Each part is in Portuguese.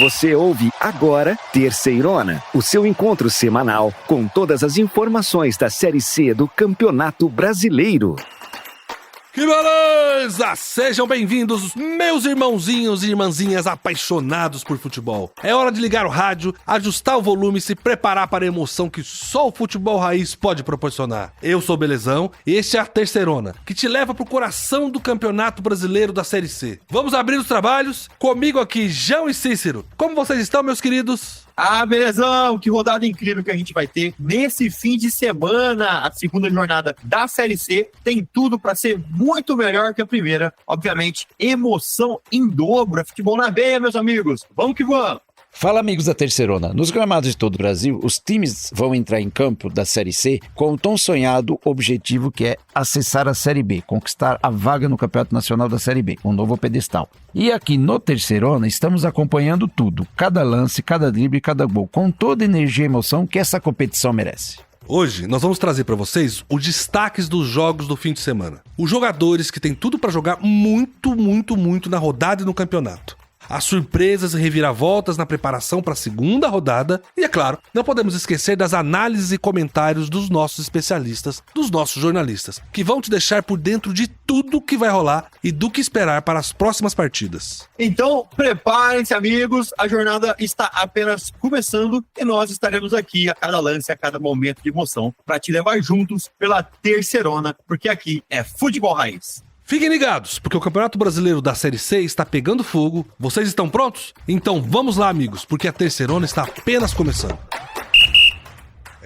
Você ouve agora Terceirona, o seu encontro semanal com todas as informações da Série C do Campeonato Brasileiro. Que beleza! Sejam bem-vindos, meus irmãozinhos e irmãzinhas apaixonados por futebol. É hora de ligar o rádio, ajustar o volume e se preparar para a emoção que só o futebol raiz pode proporcionar. Eu sou o Belezão e este é a Terceirona, que te leva pro coração do Campeonato Brasileiro da Série C. Vamos abrir os trabalhos? Comigo aqui, João e Cícero. Como vocês estão, meus queridos? Belezão, que rodada incrível que a gente vai ter nesse fim de semana. A segunda jornada da Série C tem tudo para ser muito melhor que a primeira. Obviamente, emoção em dobro, é futebol na veia, meus amigos. Vamos que vamos! Fala, amigos da Terceirona. Nos gramados de todo o Brasil, os times vão entrar em campo da Série C com o tão sonhado objetivo que é acessar a Série B, conquistar a vaga no Campeonato Nacional da Série B, um novo pedestal. E aqui no Terceirona estamos acompanhando tudo, cada lance, cada drible, cada gol, com toda a energia e emoção que essa competição merece. Hoje nós vamos trazer para vocês os destaques dos jogos do fim de semana. Os jogadores que têm tudo para jogar muito na rodada e no campeonato. As surpresas e reviravoltas na preparação para a segunda rodada e, é claro, não podemos esquecer das análises e comentários dos nossos especialistas, dos nossos jornalistas, que vão te deixar por dentro de tudo que vai rolar e do que esperar para as próximas partidas. Então, preparem-se, amigos, a jornada está apenas começando e nós estaremos aqui a cada lance, a cada momento de emoção para te levar juntos pela Terceirona, porque aqui é futebol raiz. Fiquem ligados, porque o Campeonato Brasileiro da Série C está pegando fogo. Vocês estão prontos? Então vamos lá, amigos, porque a Terceirona está apenas começando.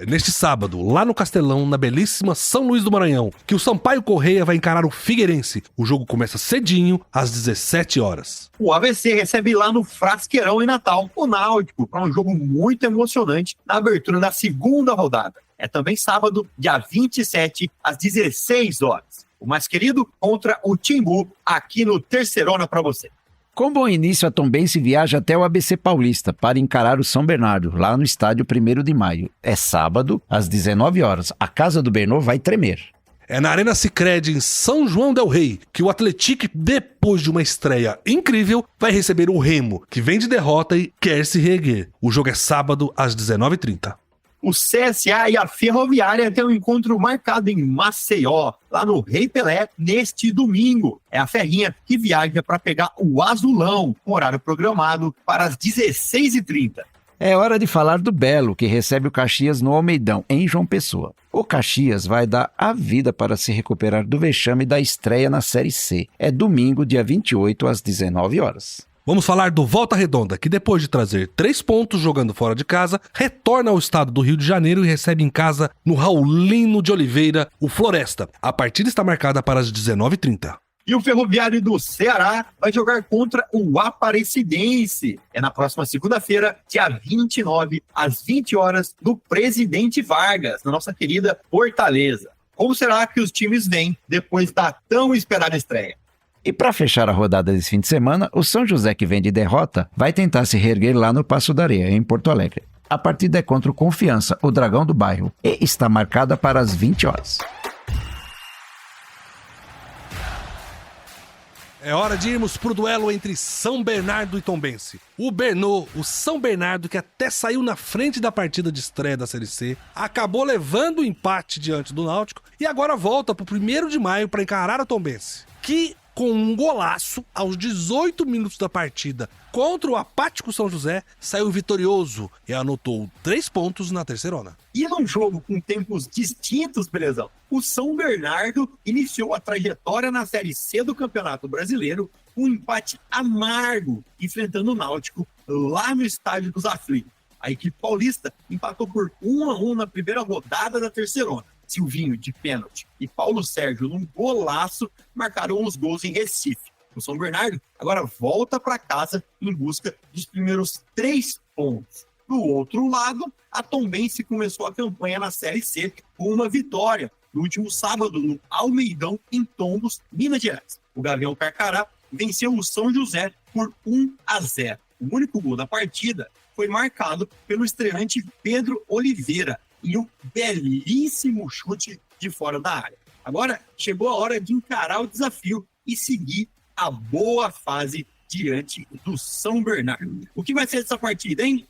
Neste sábado, lá no Castelão, na belíssima São Luís do Maranhão, que o Sampaio Corrêa vai encarar o Figueirense. O jogo começa cedinho, às 17 horas. O AVC recebe lá no Frasqueirão em Natal o Náutico para um jogo muito emocionante na abertura da segunda rodada. É também sábado, dia 27, às 16 horas. O mais querido contra o Timbu, aqui no Terceirona para você. Com bom início, a Tombense viaja até o ABC Paulista para encarar o São Bernardo, lá no estádio 1º de Maio. É sábado, às 19 horas. A casa do Bernô vai tremer. É na Arena Sicredi, em São João del Rei, que o Atlético, depois de uma estreia incrível, vai receber o Remo, que vem de derrota e quer se reerguer. O jogo é sábado, às 19h30. O CSA e a Ferroviária têm um encontro marcado em Maceió, lá no Rei Pelé, neste domingo. É a Ferrinha que viaja para pegar o Azulão, com horário programado para as 16h30. É hora de falar do Belo, que recebe o Caxias no Almeidão, em João Pessoa. O Caxias vai dar a vida para se recuperar do vexame da estreia na Série C. É domingo, dia 28, às 19 horas. Vamos falar do Volta Redonda, que depois de trazer 3 pontos jogando fora de casa, retorna ao estado do Rio de Janeiro e recebe em casa, no Raulino de Oliveira, o Floresta. A partida está marcada para as 19h30. E o Ferroviário do Ceará vai jogar contra o Aparecidense. É na próxima segunda-feira, dia 29, às 20 horas, no Presidente Vargas, na nossa querida Fortaleza. Como será que os times vêm depois da tão esperada estreia? E para fechar a rodada desse fim de semana, o São José, que vem de derrota, vai tentar se reerguer lá no Passo da Areia, em Porto Alegre. A partida é contra o Confiança, o Dragão do Bairro, e está marcada para as 20 horas. É hora de irmos pro duelo entre São Bernardo e Tombense. O Bernô, o São Bernardo, que até saiu na frente da partida de estreia da Série C, acabou levando o empate diante do Náutico e agora volta pro 1º de maio para encarar a Tombense, que com um golaço aos 18 minutos da partida contra o apático São José, saiu vitorioso e anotou 3 pontos na Terceirona. E num jogo com tempos distintos, Belezão, o São Bernardo iniciou a trajetória na Série C do Campeonato Brasileiro com um empate amargo, enfrentando o Náutico lá no Estádio dos Aflitos. A equipe paulista empatou por 1-1 na primeira rodada da Terceirona. Silvinho, de pênalti, e Paulo Sérgio, num golaço, marcaram os gols em Recife. O São Bernardo agora volta para casa em busca dos primeiros 3 pontos. Do outro lado, a Tombense começou a campanha na Série C com uma vitória no último sábado no Almeidão, em Tombos, Minas Gerais. O Gavião Carcará venceu o São José por 1-0. O único gol da partida foi marcado pelo estreante Pedro Oliveira, e um belíssimo chute de fora da área. Agora chegou a hora de encarar o desafio e seguir a boa fase diante do São Bernardo. O que vai ser essa partida, hein?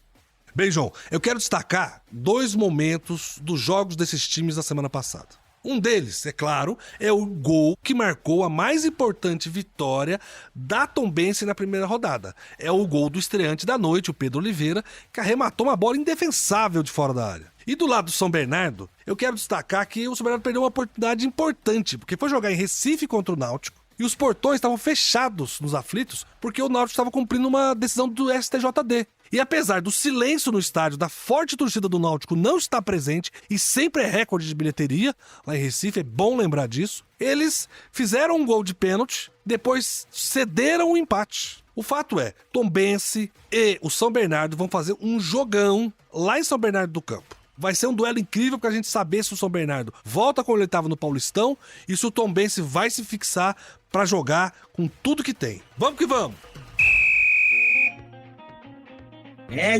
Bem, João, eu quero destacar 2 momentos dos jogos desses times da semana passada. Um deles, é claro, é o gol que marcou a mais importante vitória da Tombense na primeira rodada. É o gol do estreante da noite, o Pedro Oliveira, que arrematou uma bola indefensável de fora da área. E do lado do São Bernardo, eu quero destacar que o São Bernardo perdeu uma oportunidade importante, porque foi jogar em Recife contra o Náutico, e os portões estavam fechados nos aflitos, porque o Náutico estava cumprindo uma decisão do STJD. E apesar do silêncio no estádio, da forte torcida do Náutico não estar presente, e sempre é recorde de bilheteria, lá em Recife, é bom lembrar disso, eles fizeram um gol de pênalti, depois cederam o empate. O fato é, Tombense e o São Bernardo vão fazer um jogão lá em São Bernardo do Campo. Vai ser um duelo incrível pra gente saber se o São Bernardo volta como ele estava no Paulistão e se o Tombense vai se fixar pra jogar com tudo que tem. Vamos que vamos!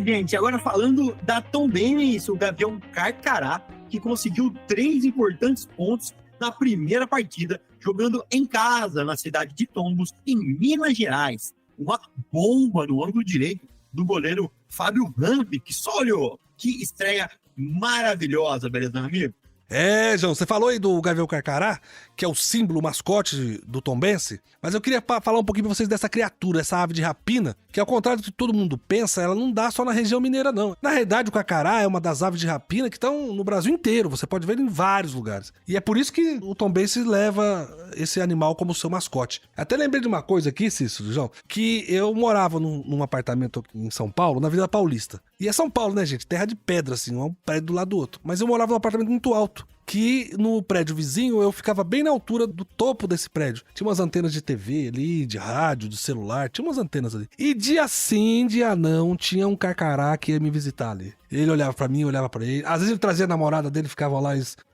Gente, agora falando da Tombense, o Gavião Carcará, que conseguiu 3 importantes pontos na primeira partida, jogando em casa, na cidade de Tombos, em Minas Gerais. Uma bomba no ângulo direito do goleiro Fábio Rampi, que só olhou. Que estreia maravilhosa, beleza, meu amigo? João, você falou aí do Gavião Carcará, que é o símbolo, o mascote do Tombense, mas eu queria falar um pouquinho pra vocês dessa criatura, essa ave de rapina, que ao contrário do que todo mundo pensa, ela não dá só na região mineira, não. Na realidade, o carcará é uma das aves de rapina que estão no Brasil inteiro, você pode ver em vários lugares. E é por isso que o Tombense leva esse animal como seu mascote. Até lembrei de uma coisa aqui, Cícero, João, que eu morava num apartamento em São Paulo, na Vila Paulista. E é São Paulo, né, gente? Terra de pedra, assim, um prédio do lado do outro. Mas eu morava num apartamento muito alto, que no prédio vizinho eu ficava bem na altura do topo desse prédio. Tinha umas antenas de TV ali, de rádio, de celular, tinha umas antenas ali. E dia sim, dia não, tinha um carcará que ia me visitar ali. Ele olhava pra mim, eu olhava pra ele. Às vezes ele trazia a namorada dele, ficavam lá,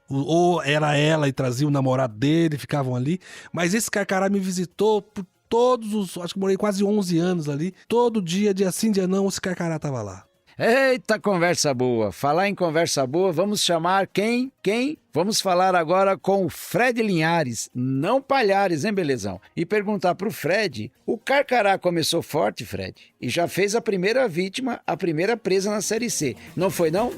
ou era ela e trazia o namorado dele, ficavam ali. Mas esse carcará me visitou por acho que morei quase 11 anos ali. Todo dia sim, dia não, esse carcará tava lá. Eita, conversa boa. Falar em conversa boa, vamos chamar quem? Vamos falar agora com o Fred Linhares, não Palhares, hein, belezão? E perguntar pro Fred, o carcará começou forte, Fred, e já fez a primeira vítima, a primeira presa na Série C. Não foi, não?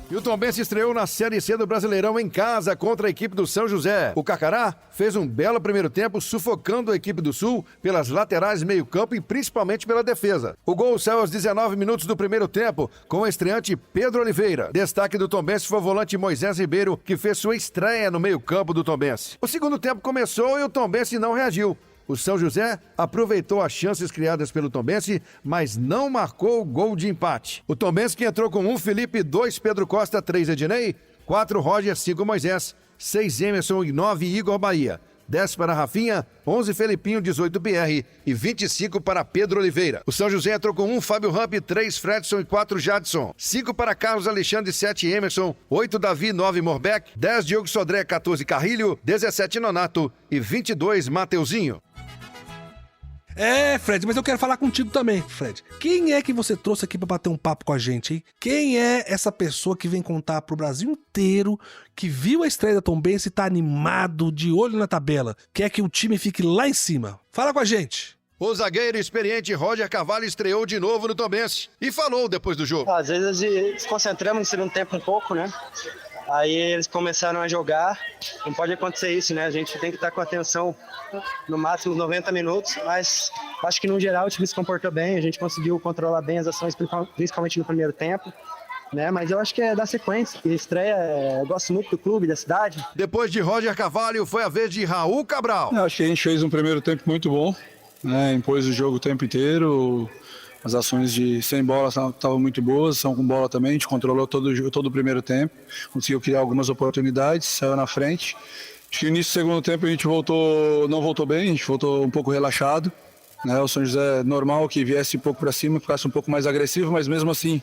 E o Tombense estreou na Série C do Brasileirão em casa contra a equipe do São José. O Carcará fez um belo primeiro tempo, sufocando a equipe do Sul pelas laterais, meio-campo e principalmente pela defesa. O gol saiu aos 19 minutos do primeiro tempo, com o estreante Pedro Oliveira. Destaque do Tombense foi o volante Moisés Ribeiro, que fez sua estreia no meio-campo do Tombense. O segundo tempo começou e o Tombense não reagiu. O São José aproveitou as chances criadas pelo Tombense, mas não marcou o gol de empate. O Tombense que entrou com 1 Felipe, 2 Pedro Costa, 3 Ednei, 4 Roger, 5 Moisés, 6 Emerson e 9 Igor Bahia. 10 para Rafinha, 11 Felipinho, 18 Pierre e 25 para Pedro Oliveira. O São José entrou com 1 Fábio Rampi, 3 Fredson e 4 Jadson. 5 para Carlos Alexandre, 7 Emerson, 8 Davi, 9 Morbeck, 10 Diogo Sodré, 14 Carrilho, 17 Nonato e 22 Mateuzinho. Fred, mas eu quero falar contigo também, Fred. Quem é que você trouxe aqui pra bater um papo com a gente, hein? Quem é essa pessoa que vem contar pro Brasil inteiro que viu a estreia da Tombense e tá animado, de olho na tabela, quer que o time fique lá em cima? Fala com a gente. O zagueiro experiente Roger Carvalho estreou de novo no Tombense e falou depois do jogo. Às vezes desconcentramos no segundo tempo um pouco, né? Aí eles começaram a jogar, não pode acontecer isso, né? A gente tem que estar com atenção no máximo 90 minutos, mas acho que no geral o time se comportou bem, a gente conseguiu controlar bem as ações, principalmente no primeiro tempo, né? Mas eu acho que é da sequência, que estreia, eu gosto muito do clube, da cidade. Depois de Roger Carvalho, foi a vez de Raul Cabral. Eu acho que a gente fez um primeiro tempo muito bom, né? Impôs o jogo o tempo inteiro. As ações sem bola estavam muito boas, são com bola também, a gente controlou todo o primeiro tempo, conseguiu criar algumas oportunidades, saiu na frente. Acho que no início do segundo tempo a gente não voltou bem, a gente voltou um pouco relaxado, né? O São José normal que viesse um pouco para cima, ficasse um pouco mais agressivo, mas mesmo assim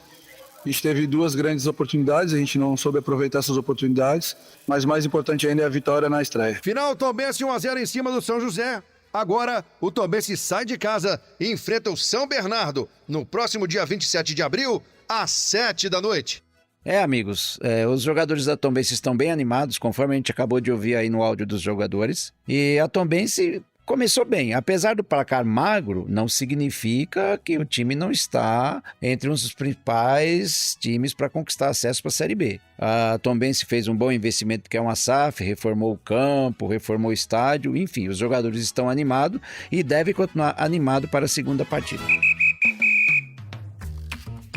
a gente teve 2 grandes oportunidades, a gente não soube aproveitar essas oportunidades, mas mais importante ainda é a vitória na estreia. Final Tombense 1-0 em cima do São José. Agora, o Tombense sai de casa e enfrenta o São Bernardo no próximo dia 27 de abril, às 7 da noite. Amigos, os jogadores da Tombense estão bem animados, conforme a gente acabou de ouvir aí no áudio dos jogadores. E a Tombense começou bem. Apesar do placar magro, não significa que o time não está entre um dos principais times para conquistar acesso para a Série B. A Tombense fez um bom investimento porque é uma SAF, reformou o campo, reformou o estádio, enfim, os jogadores estão animados e devem continuar animados para a segunda partida.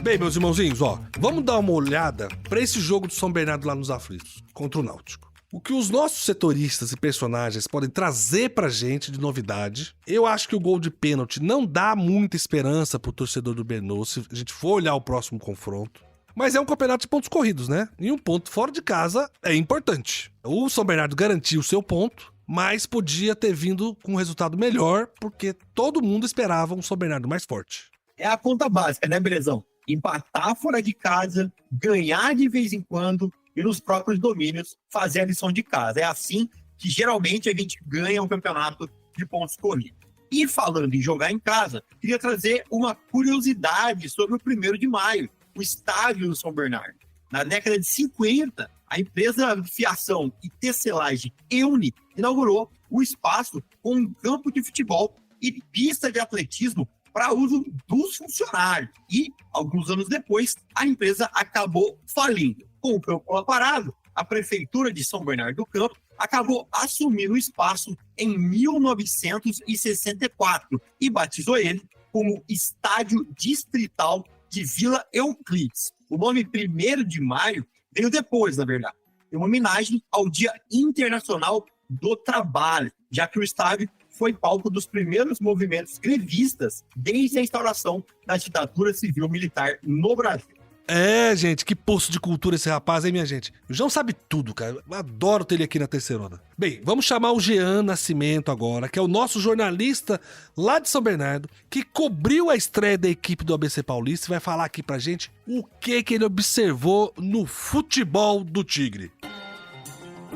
Bem, meus irmãozinhos, vamos dar uma olhada para esse jogo do São Bernardo lá nos Aflitos, contra o Náutico. O que os nossos setoristas e personagens podem trazer pra gente de novidade. Eu acho que o gol de pênalti não dá muita esperança pro torcedor do Bernô se a gente for olhar o próximo confronto. Mas é um campeonato de pontos corridos, né? E um ponto fora de casa é importante. O São Bernardo garantiu o seu ponto, mas podia ter vindo com um resultado melhor, porque todo mundo esperava um São Bernardo mais forte. É a conta básica, né, Belezão? Empatar fora de casa, ganhar de vez em quando e nos próprios domínios fazer a lição de casa. É assim que geralmente a gente ganha um campeonato de pontos corridos. E falando em jogar em casa, queria trazer uma curiosidade sobre o 1º de maio, o estádio do São Bernardo. Na década de 50, a empresa de fiação e tecelagem Euni inaugurou o espaço com um campo de futebol e pista de atletismo para uso dos funcionários. E, alguns anos depois, a empresa acabou falindo. Com o campo parado, a Prefeitura de São Bernardo do Campo acabou assumindo o espaço em 1964 e batizou ele como Estádio Distrital de Vila Euclides. O nome 1º de maio veio depois, na verdade. É uma homenagem ao Dia Internacional do Trabalho, já que o estádio foi palco dos primeiros movimentos grevistas desde a instauração da ditadura civil-militar no Brasil. É, gente, que poço de cultura esse rapaz, hein, minha gente? O João sabe tudo, cara. Eu adoro ter ele aqui na Terceirona. Bem, vamos chamar o Jean Nascimento agora, que é o nosso jornalista lá de São Bernardo, que cobriu a estreia da equipe do ABC Paulista e vai falar aqui pra gente o que ele observou no futebol do Tigre.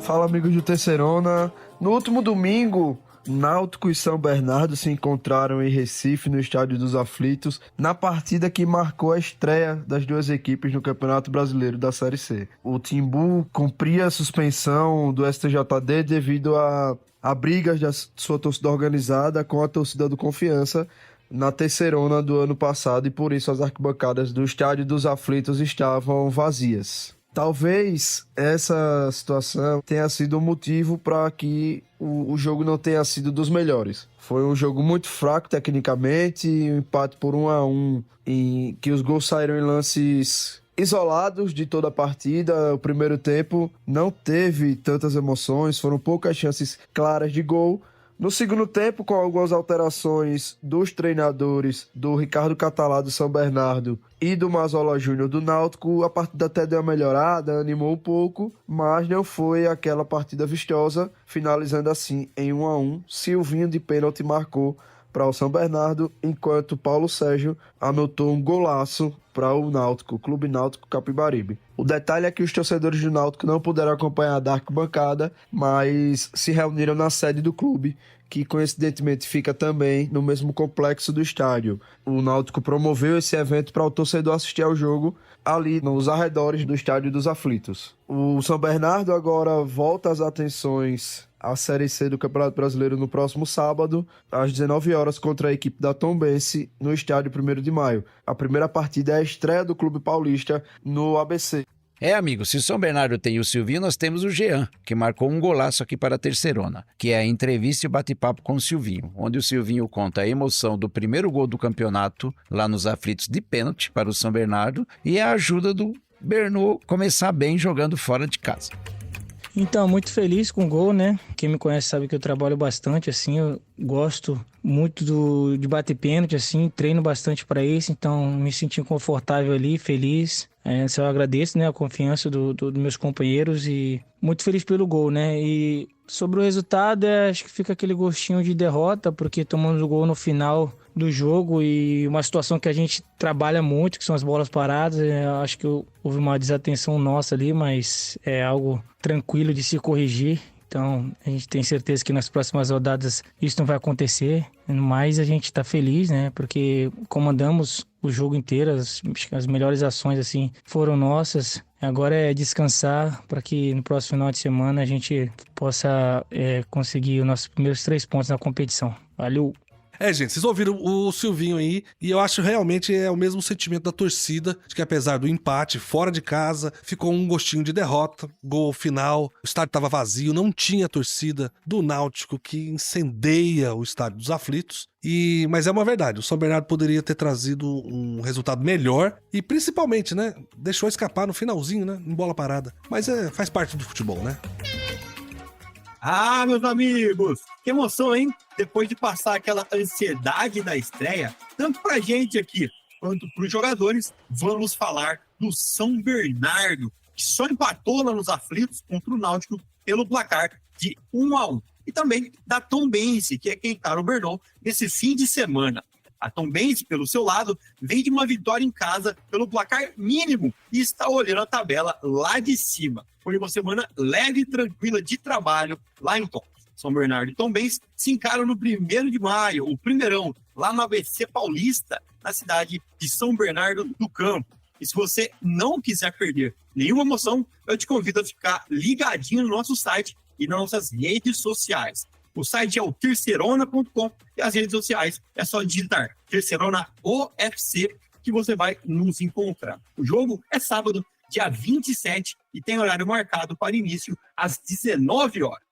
Fala, amigos do Terceirona. No último domingo, Náutico e São Bernardo se encontraram em Recife, no Estádio dos Aflitos, na partida que marcou a estreia das duas equipes no Campeonato Brasileiro da Série C. O Timbu cumpria a suspensão do STJD devido a brigas da sua torcida organizada com a torcida do Confiança na Terceirona do ano passado, e por isso as arquibancadas do Estádio dos Aflitos estavam vazias. Talvez essa situação tenha sido o motivo para que o jogo não tenha sido dos melhores. Foi um jogo muito fraco tecnicamente, um empate por 1-1, em que os gols saíram em lances isolados de toda a partida. O primeiro tempo não teve tantas emoções, foram poucas chances claras de gol. No segundo tempo, com algumas alterações dos treinadores do Ricardo Catalá do São Bernardo e do Mazola Júnior do Náutico, a partida até deu uma melhorada, animou um pouco, mas não foi aquela partida vistosa, finalizando assim em 1-1. Silvinho de pênalti marcou para o São Bernardo, enquanto Paulo Sérgio anotou um golaço para o Náutico, Clube Náutico Capibaribe. O detalhe é que os torcedores do Náutico não puderam acompanhar da arquibancada, mas se reuniram na sede do clube, que coincidentemente fica também no mesmo complexo do estádio. O Náutico promoveu esse evento para o torcedor assistir ao jogo ali nos arredores do Estádio dos Aflitos. O São Bernardo agora volta as atenções à Série C do Campeonato Brasileiro no próximo sábado, às 19 horas, contra a equipe da Tombense, no estádio 1º de maio. A primeira partida é a estreia do Clube Paulista no ABC. Amigo, se o São Bernardo tem o Silvinho, nós temos o Jean, que marcou um golaço aqui para a Terceirona, que é a entrevista e bate-papo com o Silvinho, onde o Silvinho conta a emoção do primeiro gol do campeonato, lá nos Aflitos, de pênalti para o São Bernardo, e a ajuda do Bernô começar bem jogando fora de casa. Então, muito feliz com o gol, né? Quem me conhece sabe que eu trabalho bastante, assim, eu gosto muito de bater pênalti, assim, treino bastante para isso, então me senti confortável ali, feliz. Eu agradeço, né, a confiança dos meus companheiros e muito feliz pelo gol, né? E sobre o resultado, acho que fica aquele gostinho de derrota, porque tomamos o gol no final do jogo e uma situação que a gente trabalha muito, que são as bolas paradas. Acho que houve uma desatenção nossa ali, mas é algo tranquilo de se corrigir. Então, a gente tem certeza que nas próximas rodadas isso não vai acontecer, mas a gente está feliz, né? Porque comandamos o jogo inteiro, as melhores ações assim foram nossas. Agora é descansar para que no próximo final de semana a gente possa conseguir os nossos primeiros 3 pontos na competição. Valeu! Gente, vocês ouviram o Silvinho aí, e eu acho realmente o mesmo sentimento da torcida, de que apesar do empate fora de casa, ficou um gostinho de derrota, gol final, o estádio estava vazio, não tinha torcida do Náutico que incendeia o estádio dos aflitos, mas é uma verdade, o São Bernardo poderia ter trazido um resultado melhor e principalmente, né, deixou escapar no finalzinho, né, em bola parada, mas faz parte do futebol, né? Ah, meus amigos, que emoção, hein? Depois de passar aquela ansiedade da estreia, tanto pra gente aqui quanto pros jogadores, vamos falar do São Bernardo, que só empatou lá nos aflitos contra o Náutico pelo placar de 1-1. E também da Tombense, que é quem tá no Bernão nesse fim de semana. A Tombense, pelo seu lado, vem de uma vitória em casa pelo placar mínimo e está olhando a tabela lá de cima. Foi uma semana leve e tranquila de trabalho lá em Tom. São Bernardo e Tombense se encaram no 1º de maio, o primeirão, lá no ABC Paulista, na cidade de São Bernardo do Campo. E se você não quiser perder nenhuma emoção, eu te convido a ficar ligadinho no nosso site e nas nossas redes sociais. O site é o terceirona.com e as redes sociais é só digitar Terceirona OFC que você vai nos encontrar. O jogo é sábado, dia 27, e tem horário marcado para início às 19 horas.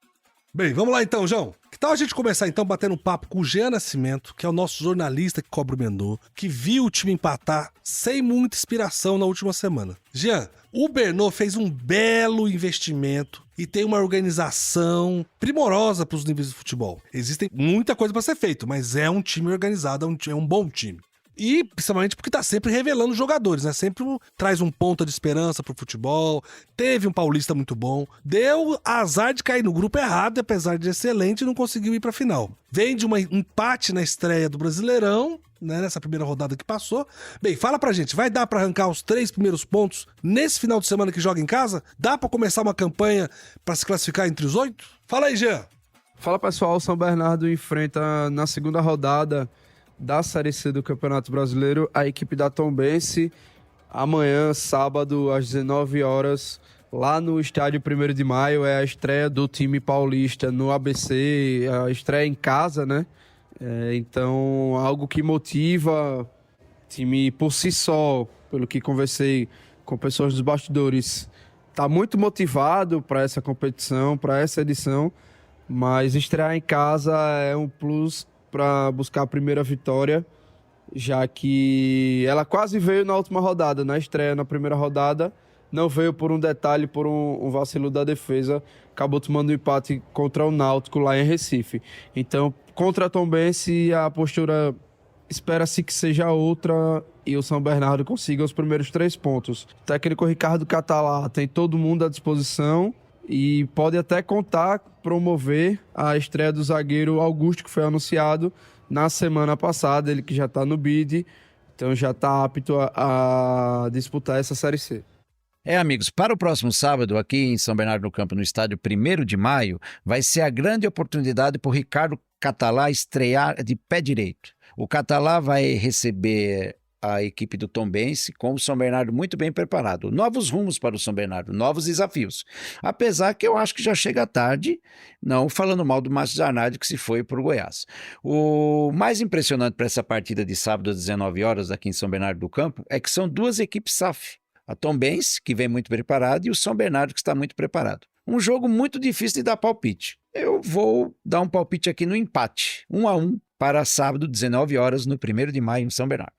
Bem, vamos lá então, João. Que tal a gente começar então batendo um papo com o Jean Nascimento, que é o nosso jornalista que cobre o Mendô, que viu o time empatar sem muita inspiração na última semana. Jean, o Bernô fez um belo investimento e tem uma organização primorosa para os níveis de futebol. Existe muita coisa para ser feito, mas é um time organizado, é um bom time. E principalmente porque tá sempre revelando jogadores, né? Sempre traz um ponta de esperança pro futebol. Teve um paulista muito bom. Deu azar de cair no grupo errado, apesar de excelente, não conseguiu ir pra final. Vem de um empate na estreia do Brasileirão, né? Nessa primeira rodada que passou. Bem, fala pra gente, vai dar pra arrancar os 3 primeiros pontos nesse final de semana que joga em casa? Dá pra começar uma campanha pra se classificar entre os 8? Fala aí, Jean. Fala, pessoal. O São Bernardo enfrenta na segunda rodada da Série C do Campeonato Brasileiro a equipe da Tombense amanhã, sábado, às 19 horas, lá no estádio 1º de maio. É a estreia do time paulista no ABC, a estreia em casa, né? Então, algo que motiva o time por si só, pelo que conversei com pessoas dos bastidores, está muito motivado para essa competição, para essa edição, mas estrear em casa é um plus para buscar a primeira vitória, já que ela quase veio na última rodada, na estreia na primeira rodada, não veio por um detalhe, por um vacilo da defesa, acabou tomando um empate contra o Náutico lá em Recife. Então, contra a Tombense, a postura espera-se que seja outra e o São Bernardo consiga os primeiros 3 pontos. O técnico Ricardo Catalá tem todo mundo à disposição e pode até contar, promover a estreia do zagueiro Augusto, que foi anunciado na semana passada, ele que já está no bid, então já está apto a disputar essa Série C. Amigos, para o próximo sábado, aqui em São Bernardo do Campo, no estádio 1º de maio, vai ser a grande oportunidade para o Ricardo Catalá estrear de pé direito. O Catalá vai receber a equipe do Tombense com o São Bernardo muito bem preparado. Novos rumos para o São Bernardo, novos desafios. Apesar que eu acho que já chega tarde, não falando mal do Márcio Zanardi, que se foi para o Goiás. O mais impressionante para essa partida de sábado às 19 horas aqui em São Bernardo do Campo é que são 2 equipes SAF. A Tombense, que vem muito preparada, e o São Bernardo, que está muito preparado. Um jogo muito difícil de dar palpite. Eu vou dar um palpite aqui no empate, 1-1, para sábado, 19 horas, no 1º de maio, em São Bernardo.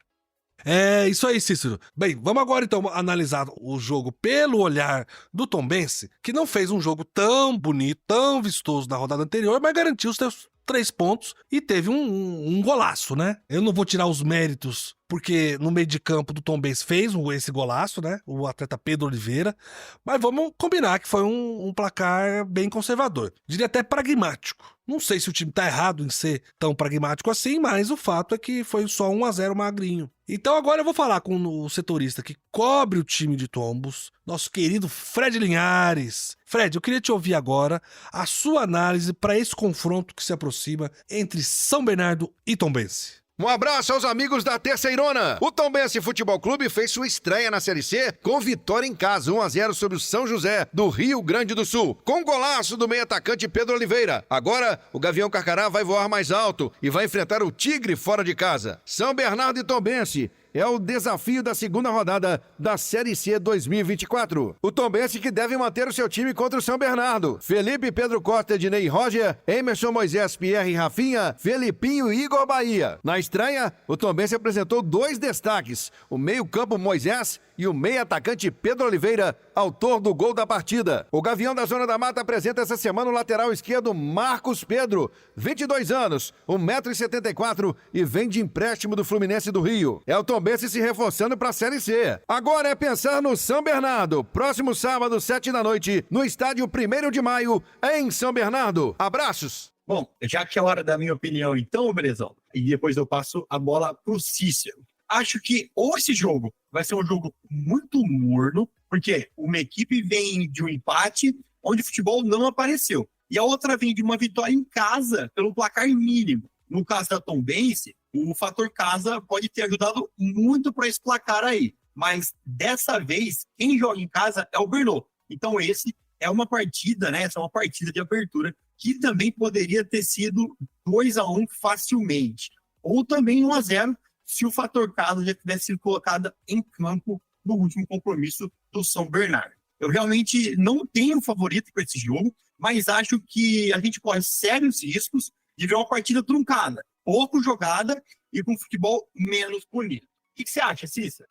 É isso aí, Cícero. Bem, vamos agora então analisar o jogo pelo olhar do Tombense, que não fez um jogo tão bonito, tão vistoso na rodada anterior, mas garantiu os seus 3 pontos e teve um golaço, né? Eu não vou tirar os méritos, porque no meio de campo do Tombense fez esse golaço, né? O atleta Pedro Oliveira, mas vamos combinar que foi um placar bem conservador. Diria até pragmático. Não sei se o time tá errado em ser tão pragmático assim, mas o fato é que foi só 1-0 magrinho. Então agora eu vou falar com o setorista que cobre o time de Tombos, nosso querido Fred Linhares. Fred, eu queria te ouvir agora a sua análise para esse confronto que se aproxima entre São Bernardo e Tombense. Um abraço aos amigos da Terceirona. O Tombense Futebol Clube fez sua estreia na Série C com vitória em casa, 1-0 sobre o São José, do Rio Grande do Sul, com golaço do meio atacante Pedro Oliveira. Agora, o Gavião Carcará vai voar mais alto e vai enfrentar o Tigre fora de casa. São Bernardo e Tombense é o desafio da segunda rodada da Série C 2024. O Tombense que deve manter o seu time contra o São Bernardo. Felipe, Pedro Costa, Ednei Roger, Emerson, Moisés, Pierre, Rafinha, Felipinho e Igor Bahia. Na estreia, o Tombense apresentou 2 destaques, o meio-campo Moisés e o meio-atacante Pedro Oliveira, autor do gol da partida. O Gavião da Zona da Mata apresenta essa semana o lateral esquerdo Marcos Pedro, 22 anos, 1,74 m e vem de empréstimo do Fluminense do Rio. É o Tombense se reforçando para a Série C. Agora é pensar no São Bernardo. Próximo sábado, 7 da noite, no estádio 1º de maio, em São Bernardo. Abraços! Bom, já que é hora da minha opinião, então, Belezão, e depois eu passo a bola pro Cícero. Acho que ou esse jogo vai ser um jogo muito morno, porque uma equipe vem de um empate onde o futebol não apareceu, e a outra vem de uma vitória em casa pelo placar mínimo. No caso da Tombense, o fator casa pode ter ajudado muito para esse placar aí, mas dessa vez, quem joga em casa é o Brno. Então esse é uma partida, né? Essa é uma partida de abertura que também poderia ter sido 2-1 facilmente, ou também 1-0, se o fator casa já tivesse sido colocado em campo no último compromisso do São Bernardo. Eu realmente não tenho favorito para esse jogo, mas acho que a gente corre sérios riscos de ver uma partida truncada, pouco jogada e com futebol menos bonito. O que você acha, Cícero?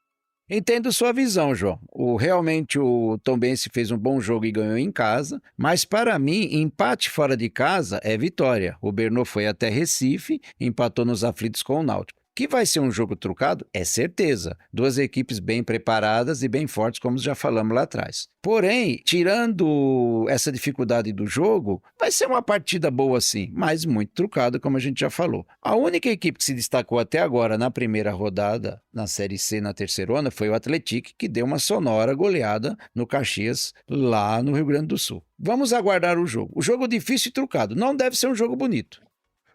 Entendo sua visão, João. Realmente o Tombense fez um bom jogo e ganhou em casa, mas para mim, empate fora de casa é vitória. O Brno foi até Recife, empatou nos aflitos com o Náutico. Que vai ser um jogo truncado? É certeza. 2 equipes bem preparadas e bem fortes, como já falamos lá atrás. Porém, tirando essa dificuldade do jogo, vai ser uma partida boa sim, mas muito truncada, como a gente já falou. A única equipe que se destacou até agora na primeira rodada, na Série C, na Terceirona, foi o Atlético, que deu uma sonora goleada no Caxias, lá no Rio Grande do Sul. Vamos aguardar o jogo. O jogo difícil e truncado. Não deve ser um jogo bonito.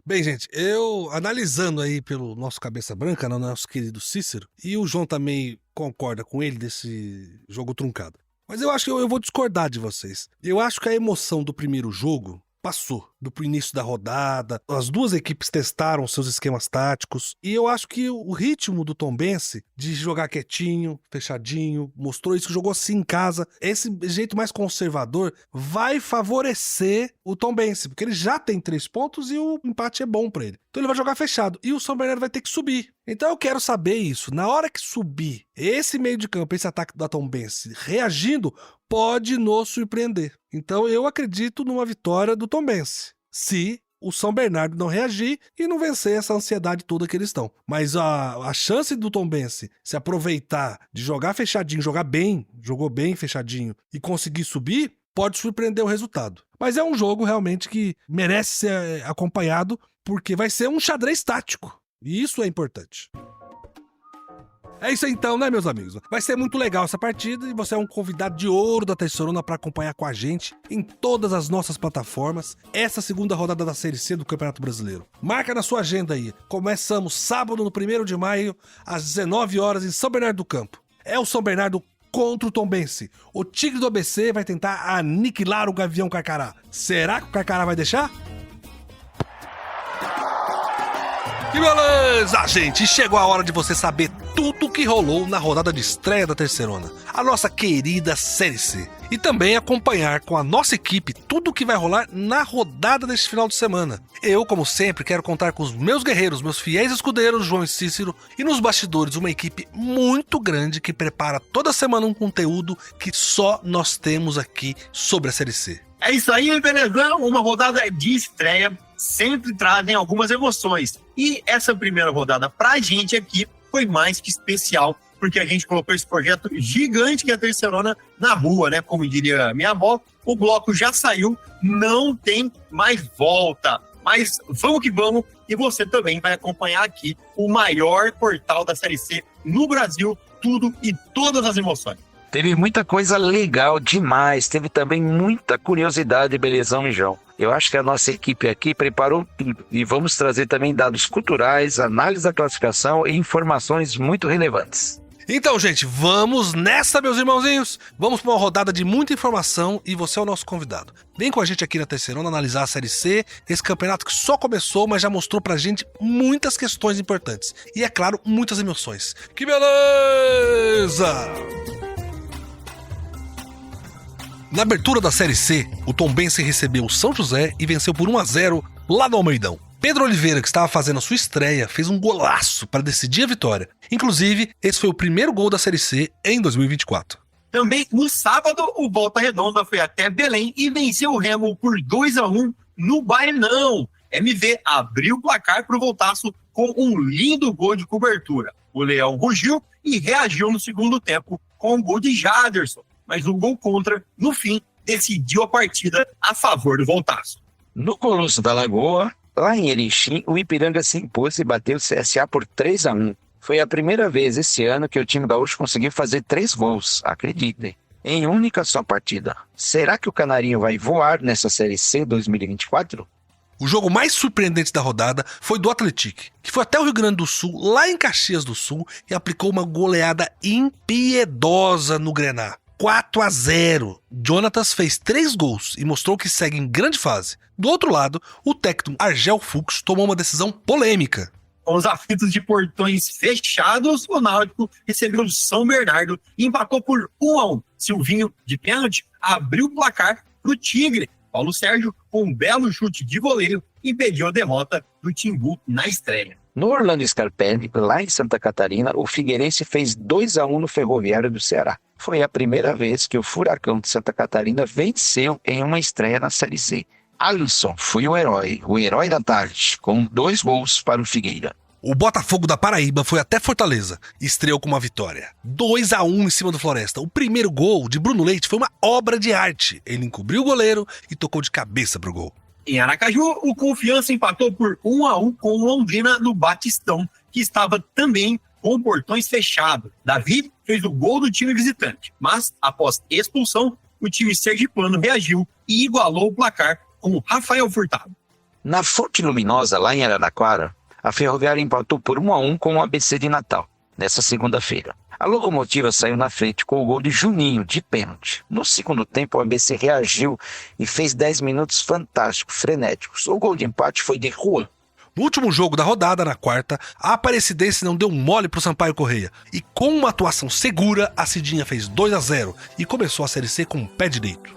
Bem, gente, eu analisando aí pelo nosso cabeça branca, no nosso querido Cícero, e o João também concorda com ele desse jogo truncado. Mas eu acho que eu vou discordar de vocês. Eu acho que a emoção do primeiro jogo passou do início da rodada, as 2 equipes testaram seus esquemas táticos, e eu acho que o ritmo do Tombense de jogar quietinho, fechadinho, mostrou isso, jogou assim em casa, esse jeito mais conservador vai favorecer o Tombense, porque ele já tem 3 pontos e o empate é bom pra ele. Então ele vai jogar fechado, e o São Bernardo vai ter que subir. Então eu quero saber isso, na hora que subir, esse meio de campo, esse ataque da Tombense reagindo, pode nos surpreender. Então eu acredito numa vitória do Tombense, se o São Bernardo não reagir e não vencer essa ansiedade toda que eles estão. Mas a chance do Tombense se aproveitar de jogar fechadinho, jogar bem, jogou bem fechadinho e conseguir subir, pode surpreender o resultado. Mas é um jogo realmente que merece ser acompanhado, porque vai ser um xadrez tático. E isso é importante. É isso então, né, meus amigos? Vai ser muito legal essa partida e você é um convidado de ouro da Terceirona para acompanhar com a gente em todas as nossas plataformas essa segunda rodada da Série C do Campeonato Brasileiro. Marca na sua agenda aí. Começamos sábado, no 1º de maio, às 19 horas em São Bernardo do Campo. É o São Bernardo contra o Tombense. O Tigre do ABC vai tentar aniquilar o Gavião Carcará. Será que o Carcará vai deixar? Que beleza, gente! Chegou a hora de você saber tudo o que rolou na rodada de estreia da Terceirona, a nossa querida Série C. E também acompanhar com a nossa equipe tudo o que vai rolar na rodada deste final de semana. Eu, como sempre, quero contar com os meus guerreiros, meus fiéis escudeiros, João e Cícero, e nos bastidores uma equipe muito grande que prepara toda semana um conteúdo que só nós temos aqui sobre a Série C. É isso aí, belezão! Uma rodada de estreia sempre trazem algumas emoções. E essa primeira rodada pra gente aqui foi mais que especial, porque a gente colocou esse projeto gigante que é a Terceirona na rua, né? Como diria minha avó, o bloco já saiu, não tem mais volta. Mas vamos que vamos, e você também vai acompanhar aqui o maior portal da Série C no Brasil, tudo e todas as emoções. Teve muita coisa legal demais, teve também muita curiosidade, belezão e João. Eu acho que a nossa equipe aqui preparou tudo e vamos trazer também dados culturais, análise da classificação e informações muito relevantes. Então, gente, vamos nessa, meus irmãozinhos. Vamos para uma rodada de muita informação e você é o nosso convidado. Vem com a gente aqui na Terceirona analisar a Série C, esse campeonato que só começou, mas já mostrou pra gente muitas questões importantes. E, é claro, muitas emoções. Que beleza! Na abertura da Série C, o Tombense recebeu o São José e venceu por 1-0 lá no Almeidão. Pedro Oliveira, que estava fazendo a sua estreia, fez um golaço para decidir a vitória. Inclusive, esse foi o primeiro gol da Série C em 2024. Também no sábado, o Volta Redonda foi até Belém e venceu o Remo por 2-1 no Baenão. MV abriu o placar para o Voltaço com um lindo gol de cobertura. O Leão rugiu e reagiu no segundo tempo com o gol de Jaderson. Mas o gol contra, no fim, decidiu a partida a favor do Voltaço. No Colosso da Lagoa, lá em Erechim, o Ipiranga se impôs e bateu o CSA por 3-1. Foi a primeira vez esse ano que o time gaúcho conseguiu fazer 3 gols, acreditem, em única só partida. Será que o Canarinho vai voar nessa Série C 2024? O jogo mais surpreendente da rodada foi do Atlético, que foi até o Rio Grande do Sul, lá em Caxias do Sul, e aplicou uma goleada impiedosa no Grená. 4-0. Jonatas fez 3 gols e mostrou que segue em grande fase. Do outro lado, o técnico Argel Fux tomou uma decisão polêmica. Com os aflitos de portões fechados, o Náutico recebeu o São Bernardo e empatou por 1-1. Silvinho, de pênalti, abriu o placar para o Tigre. Paulo Sérgio, com um belo chute de voleio, impediu a derrota do Timbu na estreia. No Orlando Scarpelli, lá em Santa Catarina, o Figueirense fez 2-1 no Ferroviário do Ceará. Foi a primeira vez que o Furacão de Santa Catarina venceu em uma estreia na Série C. Alisson foi o herói da tarde, com 2 gols para o Figueira. O Botafogo da Paraíba foi até Fortaleza e estreou com uma vitória. 2-1 em cima do Floresta. O primeiro gol de Bruno Leite foi uma obra de arte. Ele encobriu o goleiro e tocou de cabeça pro gol. Em Aracaju, o Confiança empatou por 1-1 com o Londrina no Batistão, que estava também com portões fechados. Davi fez o gol do time visitante, mas após expulsão, o time sergipano reagiu e igualou o placar com Rafael Furtado. Na Fonte Luminosa, lá em Araraquara, a Ferroviária empatou por 1-1 com o ABC de Natal, nessa segunda-feira. A Locomotiva saiu na frente com o gol de Juninho, de pênalti. No segundo tempo, o ABC reagiu e fez 10 minutos fantásticos, frenéticos. O gol de empate foi de Juan. No último jogo da rodada, na quarta, a Aparecidense não deu mole pro Sampaio Corrêa. E com uma atuação segura, a Cidinha fez 2-0 e começou a Série C com o pé direito.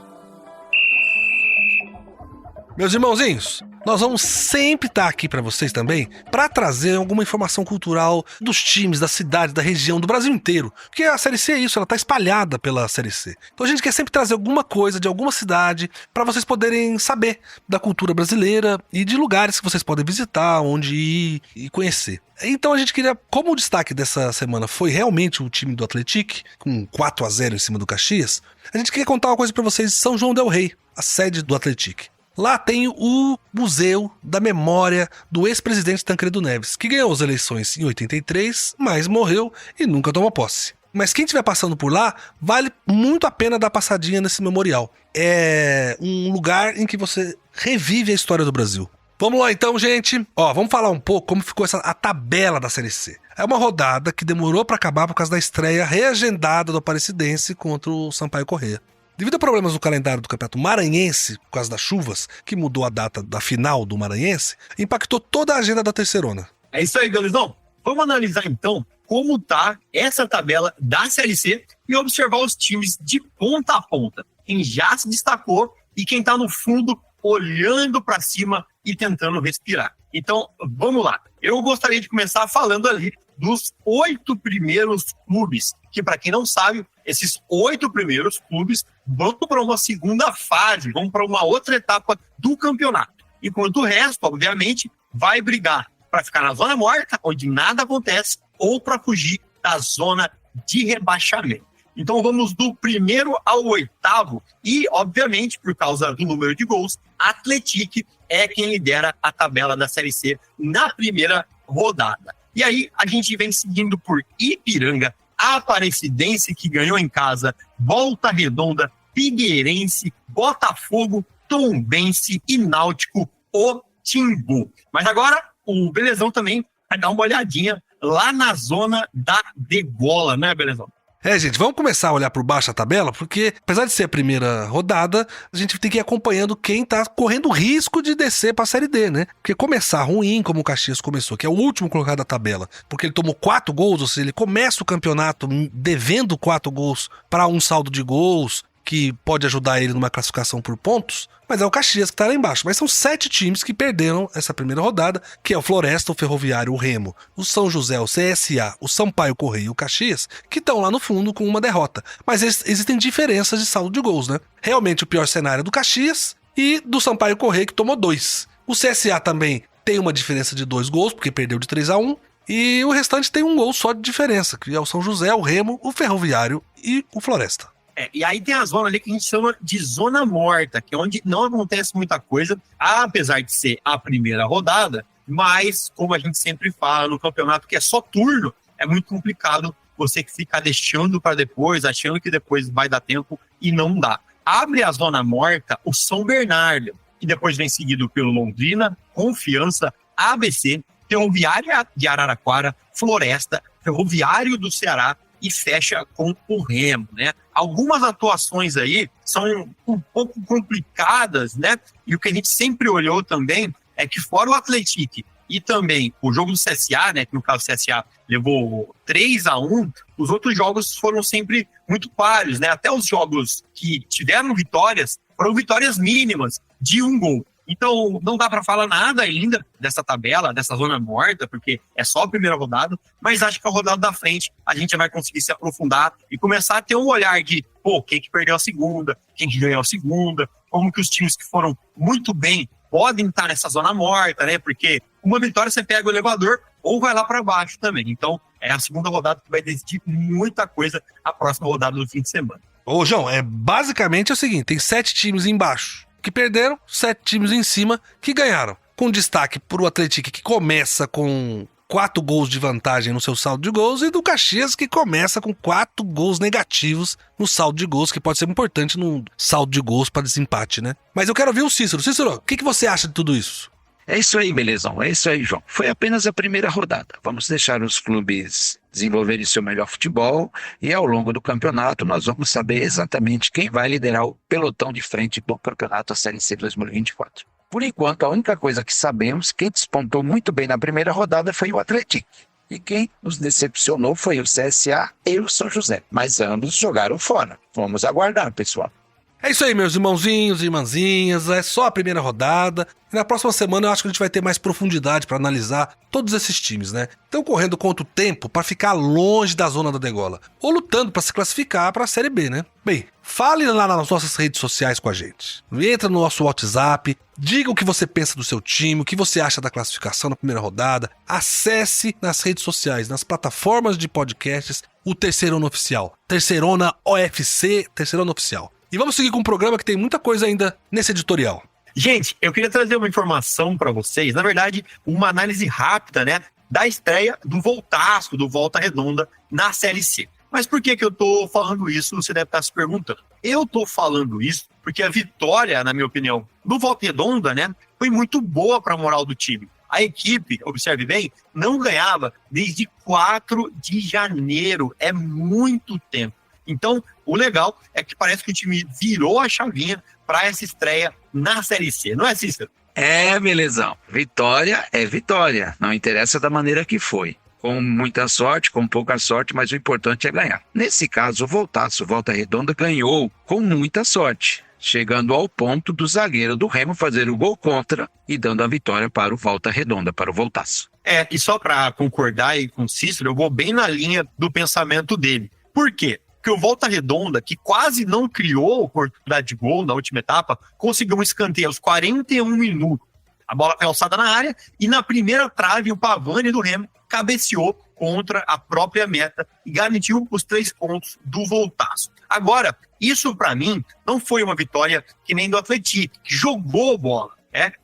Meus irmãozinhos, nós vamos sempre estar aqui para vocês também para trazer alguma informação cultural dos times, da cidade, da região, do Brasil inteiro. Porque a Série C é isso, ela está espalhada pela Série C. Então a gente quer sempre trazer alguma coisa de alguma cidade para vocês poderem saber da cultura brasileira e de lugares que vocês podem visitar, onde ir e conhecer. Então a gente queria, como o destaque dessa semana foi realmente o time do Atlético, com 4-0 em cima do Caxias, a gente queria contar uma coisa para vocês de São João del Rei, a sede do Atlético. Lá tem o Museu da Memória do ex-presidente Tancredo Neves, que ganhou as eleições em 83, mas morreu e nunca tomou posse. Mas quem estiver passando por lá, vale muito a pena dar passadinha nesse memorial. É um lugar em que você revive a história do Brasil. Vamos lá então, gente. Vamos falar um pouco como ficou a tabela da Série C. É uma rodada que demorou para acabar por causa da estreia reagendada do Aparecidense contra o Sampaio Corrêa. Devido a problemas no calendário do Campeonato Maranhense, por causa das chuvas, que mudou a data da final do Maranhense, impactou toda a agenda da Terceirona. É isso aí, Galizão. Vamos analisar então como tá essa tabela da Série C e observar os times de ponta a ponta. Quem já se destacou e quem tá no fundo olhando para cima e tentando respirar. Então, vamos lá. Eu gostaria de começar falando ali dos 8 primeiros clubes, que para quem não sabe, esses 8 primeiros clubes vão para uma segunda fase, vão para uma outra etapa do campeonato. Enquanto o resto, obviamente, vai brigar para ficar na zona morta, onde nada acontece, ou para fugir da zona de rebaixamento. Então vamos do primeiro ao 8º e, obviamente, por causa do número de gols, Atlético é quem lidera a tabela da Série C na primeira rodada. E aí a gente vem seguindo por Ipiranga, Aparecidense, que ganhou em casa, Volta Redonda, Figueirense, Botafogo, Tombense e Náutico, o Timbu. Mas agora o Belezão também vai dar uma olhadinha lá na zona da degola, né, Belezão? Gente, vamos começar a olhar por baixo a tabela, porque apesar de ser a primeira rodada, a gente tem que ir acompanhando quem tá correndo risco de descer pra Série D, né? Porque começar ruim, como o Caxias começou, que é o último colocado da tabela, porque ele tomou 4 gols, ou seja, ele começa o campeonato devendo 4 gols para um saldo de gols, que pode ajudar ele numa classificação por pontos, mas é o Caxias que tá lá embaixo. Mas são 7 times que perderam essa primeira rodada, que é o Floresta, o Ferroviário, o Remo, o São José, o CSA, o Sampaio Correia e o Caxias, que estão lá no fundo com uma derrota. Mas existem diferenças de saldo de gols, né? Realmente o pior cenário é do Caxias e do Sampaio Correia, que tomou 2. O CSA também tem uma diferença de 2 gols, porque perdeu de 3-1, e o restante tem um gol só de diferença, que é o São José, o Remo, o Ferroviário e o Floresta. E aí tem a zona ali que a gente chama de zona morta, que é onde não acontece muita coisa, apesar de ser a primeira rodada, mas, como a gente sempre fala no campeonato, que é só turno, é muito complicado você ficar deixando para depois, achando que depois vai dar tempo, e não dá. Abre a zona morta o São Bernardo, que depois vem seguido pelo Londrina, Confiança, ABC, Ferroviário de Araraquara, Floresta, Ferroviário do Ceará, e fecha com o Remo, né? Algumas atuações aí são um pouco complicadas, né? E o que a gente sempre olhou também é que fora o Atlético e também o jogo do CSA, né? Que no caso o CSA levou 3-1, os outros jogos foram sempre muito pares, né? Até os jogos que tiveram vitórias foram vitórias mínimas de 1 gol. Então, não dá para falar nada ainda dessa tabela, dessa zona morta, porque é só a primeira rodada, mas acho que a rodada da frente a gente vai conseguir se aprofundar e começar a ter um olhar de, quem que perdeu a segunda, quem que ganhou a segunda, como que os times que foram muito bem podem estar nessa zona morta, né? Porque uma vitória você pega o elevador ou vai lá para baixo também. Então, é a segunda rodada que vai decidir muita coisa a próxima rodada do fim de semana. Ô, João, basicamente é o seguinte, tem 7 times embaixo que perderam, 7 times em cima que ganharam. Com destaque pro Atlético, que começa com 4 gols de vantagem no seu saldo de gols, e do Caxias, que começa com 4 gols negativos no saldo de gols, que pode ser importante no saldo de gols para desempate, né? Mas eu quero ver o Cícero. Cícero, o que você acha de tudo isso? É isso aí, Belezão. É isso aí, João. Foi apenas a primeira rodada. Vamos deixar os clubes desenvolverem seu melhor futebol e ao longo do campeonato nós vamos saber exatamente quem vai liderar o pelotão de frente do campeonato da Série C 2024. Por enquanto, a única coisa que sabemos, quem despontou muito bem na primeira rodada foi o Atlético. E quem nos decepcionou foi o CSA e o São José. Mas ambos jogaram fora. Vamos aguardar, pessoal. É isso aí, meus irmãozinhos e irmãzinhas, é só a primeira rodada. E na próxima semana eu acho que a gente vai ter mais profundidade para analisar todos esses times, né? Estão correndo contra o tempo para ficar longe da zona da degola, ou lutando para se classificar para a Série B, né? Bem, fale lá nas nossas redes sociais com a gente. Entra no nosso WhatsApp, diga o que você pensa do seu time, o que você acha da classificação na primeira rodada. Acesse nas redes sociais, nas plataformas de podcasts, o Terceirona Oficial. Terceirona OFC, Terceirona Oficial. E vamos seguir com um programa que tem muita coisa ainda nesse editorial. Gente, eu queria trazer uma informação para vocês, na verdade, uma análise rápida, né, da estreia do Voltasco, do Volta Redonda, na Série C. Mas por que eu tô falando isso, você deve estar se perguntando. Eu tô falando isso porque a vitória, na minha opinião, do Volta Redonda, né, foi muito boa para a moral do time. A equipe, observe bem, não ganhava desde 4 de janeiro, é muito tempo. Então, o legal é que parece que o time virou a chavinha para essa estreia na Série C, não é, Cícero? É, Belezão. Vitória é vitória. Não interessa da maneira que foi. Com muita sorte, com pouca sorte, mas o importante é ganhar. Nesse caso, o Volta Redonda ganhou com muita sorte, chegando ao ponto do zagueiro do Remo fazer o gol contra e dando a vitória para o Volta Redonda, para o Voltaço. E só para concordar aí com o Cícero, eu vou bem na linha do pensamento dele. Por quê? Porque o Volta Redonda, que quase não criou oportunidade de gol na última etapa, conseguiu um escanteio aos 41 minutos. A bola foi alçada na área e na primeira trave o Pavani do Remo cabeceou contra a própria meta e garantiu os 3 pontos do Voltaço. Agora, isso para mim não foi uma vitória que nem do Atlético, que jogou bola.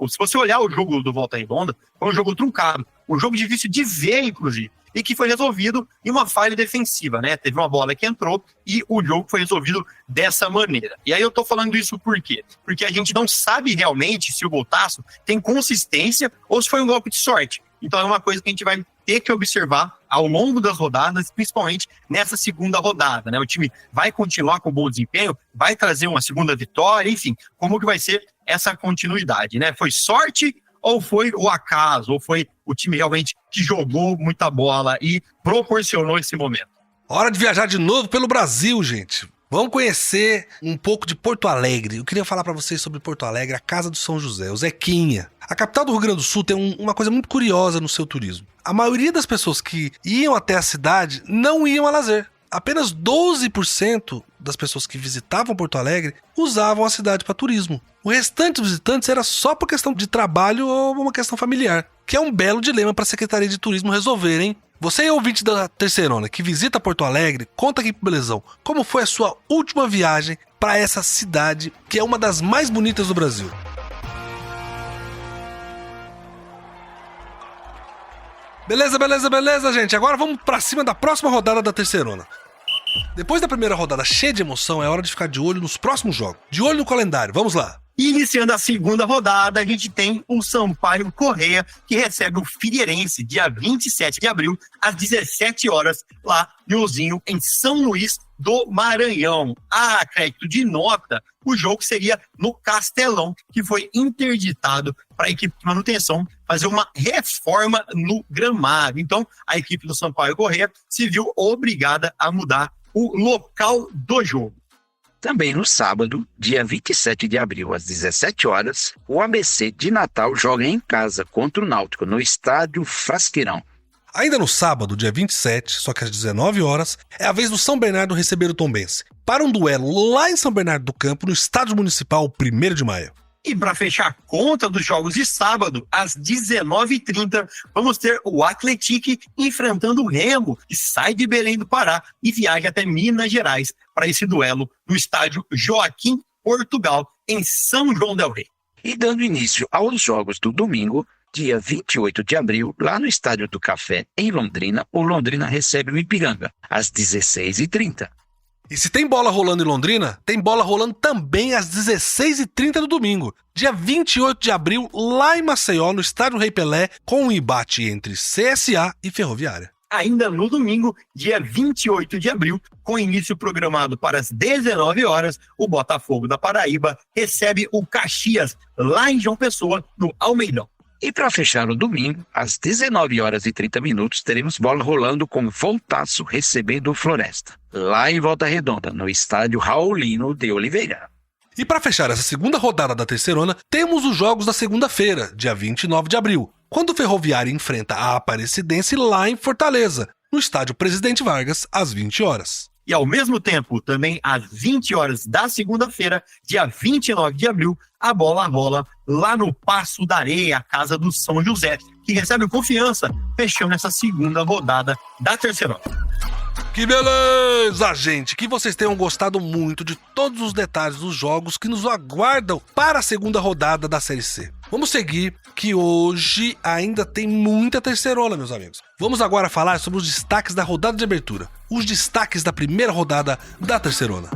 Se você olhar o jogo do Volta Redonda, foi um jogo truncado, um jogo difícil de ver, inclusive. e que foi resolvido em uma falha defensiva, né? Teve uma bola que entrou e o jogo foi resolvido dessa maneira. E aí eu tô falando isso por quê? Porque a gente não sabe realmente se o Boltaço tem consistência ou se foi um golpe de sorte. Então é uma coisa que a gente vai ter que observar ao longo das rodadas, principalmente nessa segunda rodada, né? O time vai continuar com bom desempenho, vai trazer uma segunda vitória, enfim, como que vai ser essa continuidade, né? Foi sorte ou foi o acaso, ou foi o time realmente que jogou muita bola e proporcionou esse momento? Hora de viajar de novo pelo Brasil, gente. Vamos conhecer um pouco de Porto Alegre. Eu queria falar para vocês sobre Porto Alegre, a Casa do São José, o Zequinha. A capital do Rio Grande do Sul tem uma coisa muito curiosa no seu turismo. A maioria das pessoas que iam até a cidade não iam a lazer. Apenas 12% das pessoas que visitavam Porto Alegre usavam a cidade para turismo. O restante dos visitantes era só por questão de trabalho ou uma questão familiar, que é um belo dilema para a Secretaria de Turismo resolver, hein? Você é ouvinte da Terceirona que visita Porto Alegre, conta aqui pro Belezão como foi a sua última viagem para essa cidade que é uma das mais bonitas do Brasil. Beleza, gente. Agora vamos pra cima da próxima rodada da Terceirona. Depois da primeira rodada cheia de emoção, é hora de ficar de olho nos próximos jogos. De olho no calendário, vamos lá. Iniciando a segunda rodada, a gente tem o Sampaio Corrêa, que recebe o Figueirense, dia 27 de abril, às 17 horas, lá no Ozinho, em São Luís do Maranhão. A crédito de nota, o jogo seria no Castelão, que foi interditado para a equipe de manutenção fazer uma reforma no gramado. Então, a equipe do Sampaio Corrêa se viu obrigada a mudar o local do jogo. Também no sábado, dia 27 de abril, às 17 horas, o ABC de Natal joga em casa contra o Náutico, no estádio Frasqueirão. Ainda no sábado, dia 27, só que às 19 horas, é a vez do São Bernardo receber o Tombense, para um duelo lá em São Bernardo do Campo, no estádio municipal, 1º de maio. E para fechar a conta dos jogos de sábado, às 19h30, vamos ter o Atlético enfrentando o Remo, que sai de Belém do Pará e viaja até Minas Gerais para esse duelo no estádio Joaquim Portugal, em São João del Rei. E dando início aos jogos do domingo, dia 28 de abril, lá no Estádio do Café, em Londrina, o Londrina recebe o Ipiranga, às 16h30. E se tem bola rolando em Londrina, tem bola rolando também às 16h30 do domingo, dia 28 de abril, lá em Maceió, no Estádio Rei Pelé, com um embate entre CSA e Ferroviária. Ainda no domingo, dia 28 de abril, com início programado para as 19 horas, o Botafogo da Paraíba recebe o Caxias, lá em João Pessoa, no Almeidão. E para fechar o domingo, às 19h30, teremos bola rolando com Voltaço recebendo o Floresta, lá em Volta Redonda, no estádio Raulino de Oliveira. E para fechar essa segunda rodada da Terceirona, temos os jogos da segunda-feira, dia 29 de abril, quando o Ferroviária enfrenta a Aparecidense lá em Fortaleza, no estádio Presidente Vargas, às 20 horas. E ao mesmo tempo, também às 20 horas da segunda-feira, dia 29 de abril, a bola rola lá no Passo da Areia, a casa do São José, que recebe o Confiança, fechando essa segunda rodada da Terceirona. Que beleza, gente! Que vocês tenham gostado muito de todos os detalhes dos jogos que nos aguardam para a segunda rodada da Série C. Vamos seguir, que hoje ainda tem muita Terceirona, meus amigos. Vamos agora falar sobre os destaques da rodada de abertura. Os destaques da primeira rodada da Terceirona.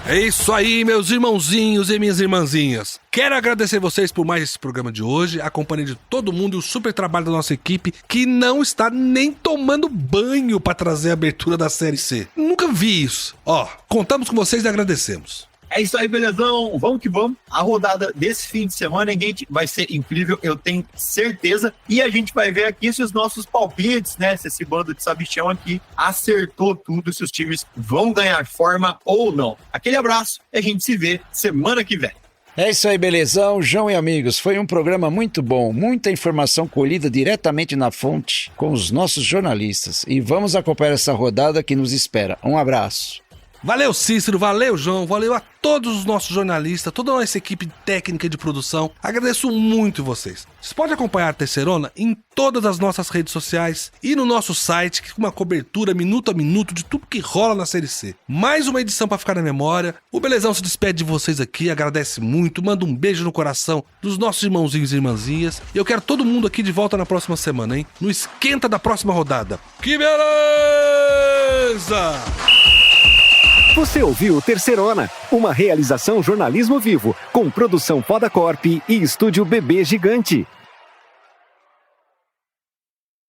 É isso aí, meus irmãozinhos e minhas irmãzinhas. Quero agradecer vocês por mais esse programa de hoje, a companhia de todo mundo e o super trabalho da nossa equipe, que não está nem tomando banho para trazer a abertura da Série C. Nunca vi isso. Contamos com vocês e agradecemos. É isso aí, belezão. Vamos que vamos. A rodada desse fim de semana, gente, vai ser incrível, eu tenho certeza. E a gente vai ver aqui se os nossos palpites, né? Se esse bando de sabichão aqui acertou tudo, se os times vão ganhar forma ou não. Aquele abraço e a gente se vê semana que vem. É isso aí, belezão, João e amigos. Foi um programa muito bom, muita informação colhida diretamente na fonte com os nossos jornalistas. E vamos acompanhar essa rodada que nos espera. Um abraço. Valeu, Cícero, valeu, João, valeu a todos os nossos jornalistas, toda a nossa equipe técnica de produção. Agradeço muito vocês. Vocês podem acompanhar a Terceirona em todas as nossas redes sociais e no nosso site, com uma cobertura minuto a minuto de tudo que rola na Série C. Mais uma edição pra ficar na memória. O Belezão se despede de vocês aqui, agradece muito, manda um beijo no coração dos nossos irmãozinhos e irmãzinhas. E eu quero todo mundo aqui de volta na próxima semana, hein? No esquenta da próxima rodada. Que beleza! Você ouviu Terceirona, uma realização jornalismo vivo, com produção Poda Corp e estúdio Bebê Gigante.